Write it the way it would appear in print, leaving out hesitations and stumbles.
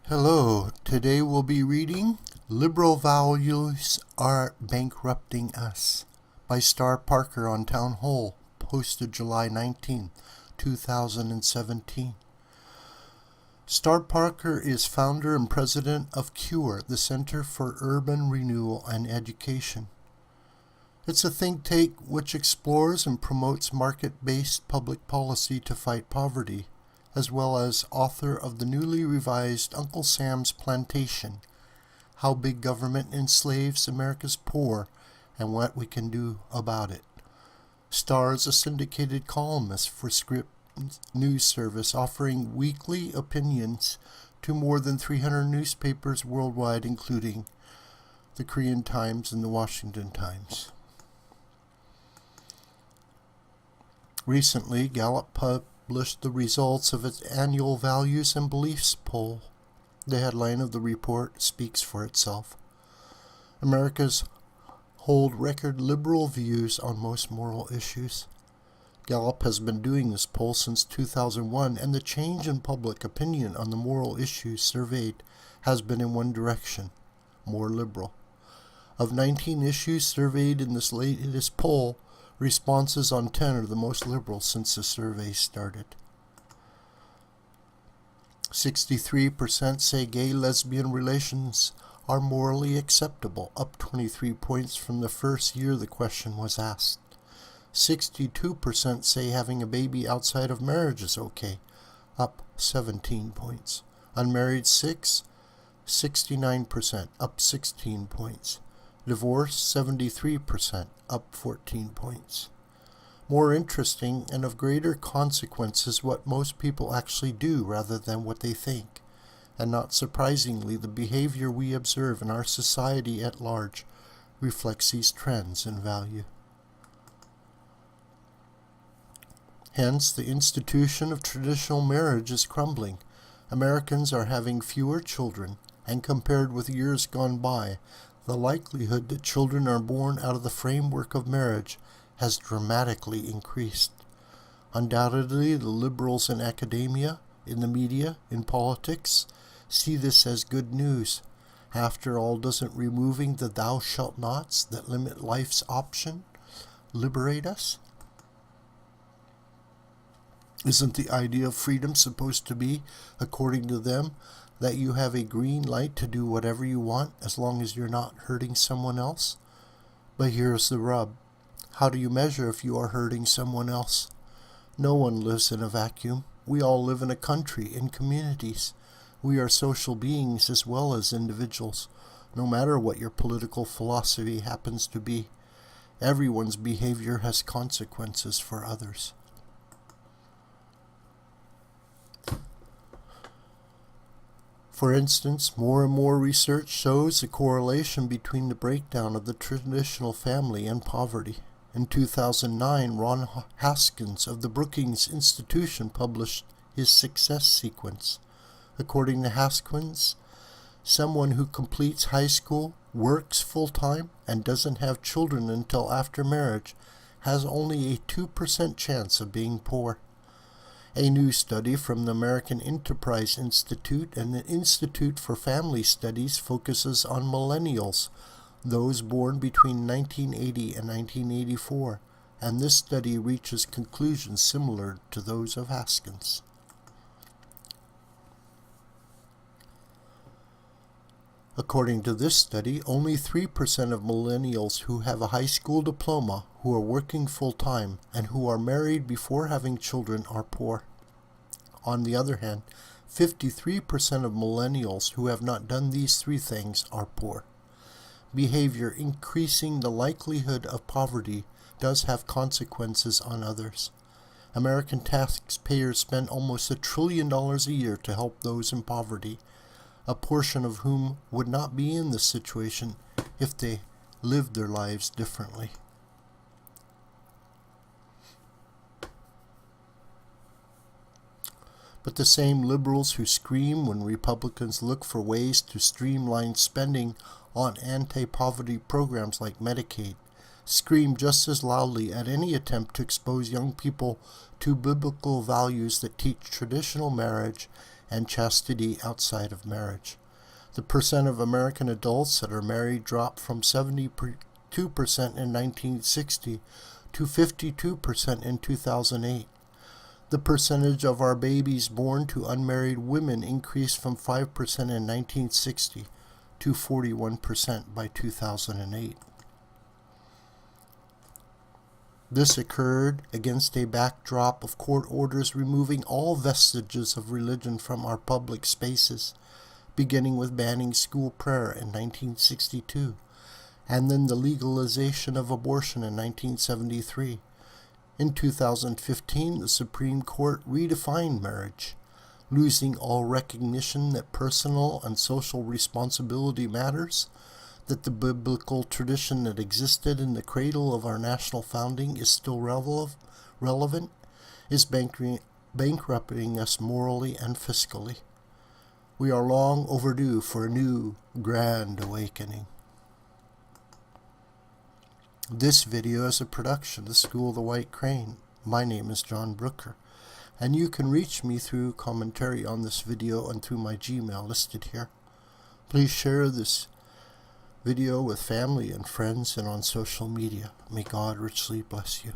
Hello, today we'll be reading Liberal Values Are Bankrupting Us by Star Parker on Townhall, posted July 19, 2017. Star Parker is founder and president of CURE, the Center for Urban Renewal and Education. It's a think tank which explores and promotes market-based public policy to fight poverty, as well as author of the newly revised Uncle Sam's Plantation, How Big Government Enslaves America's Poor and What We Can Do About It. Star is a syndicated columnist for Script News Service, offering weekly opinions to more than 300 newspapers worldwide, including the Korean Times and the Washington Times. Recently, Gallup published the results of its annual Values and Beliefs poll. The headline of the report speaks for itself. Americans hold record liberal views on most moral issues. Gallup has been doing this poll since 2001, and the change in public opinion on the moral issues surveyed has been in one direction: more liberal. Of 19 issues surveyed in this latest poll, responses on 10 are the most liberal since the survey started. 63% say gay-lesbian relations are morally acceptable, up 23 points from the first year the question was asked. 62% say having a baby outside of marriage is okay, up 17 points. Unmarried 69%, up 16 points. Divorce 73%, up 14 points. More interesting and of greater consequence is what most people actually do rather than what they think. And not surprisingly, the behavior we observe in our society at large reflects these trends in value. Hence, the institution of traditional marriage is crumbling. Americans are having fewer children, and compared with years gone by, the likelihood that children are born out of the framework of marriage has dramatically increased. Undoubtedly, the liberals in academia, in the media, in politics, see this as good news. After all, doesn't removing the thou shalt nots that limit life's option liberate us? Isn't the idea of freedom supposed to be, according to them, that you have a green light to do whatever you want as long as you're not hurting someone else? But here's the rub. How do you measure if you are hurting someone else? No one lives in a vacuum. We all live in a country, in communities. We are social beings as well as individuals, no matter what your political philosophy happens to be. Everyone's behavior has consequences for others. For instance, more and more research shows a correlation between the breakdown of the traditional family and poverty. In 2009, Ron Haskins of the Brookings Institution published his success sequence. According to Haskins, someone who completes high school, works full-time, and doesn't have children until after marriage has only a 2% chance of being poor. A new study from the American Enterprise Institute and the Institute for Family Studies focuses on millennials, those born between 1980 and 1984, and this study reaches conclusions similar to those of Haskins. According to this study, only 3% of millennials who have a high school diploma, who are working full-time, and who are married before having children are poor. On the other hand, 53% of millennials who have not done these three things are poor. Behavior increasing the likelihood of poverty does have consequences on others. American taxpayers spend almost $1 trillion a year to help those in poverty, a portion of whom would not be in this situation if they lived their lives differently. But the same liberals who scream when Republicans look for ways to streamline spending on anti-poverty programs like Medicaid scream just as loudly at any attempt to expose young people to biblical values that teach traditional marriage and chastity outside of marriage. The percent of American adults that are married dropped from 72% in 1960 to 52% in 2008. The percentage of our babies born to unmarried women increased from 5% in 1960 to 41% by 2008. This occurred against a backdrop of court orders removing all vestiges of religion from our public spaces, beginning with banning school prayer in 1962, and then the legalization of abortion in 1973. In 2015, the Supreme Court redefined marriage, losing all recognition that personal and social responsibility matters, that the biblical tradition that existed in the cradle of our national founding is still relevant, is bankrupting us morally and fiscally. We are long overdue for a new grand awakening. This video is a production of the School of the White Crane. My name is John Brooker, and you can reach me through commentary on this video and through my Gmail listed here. Please share this video with family and friends and on social media. May God richly bless you.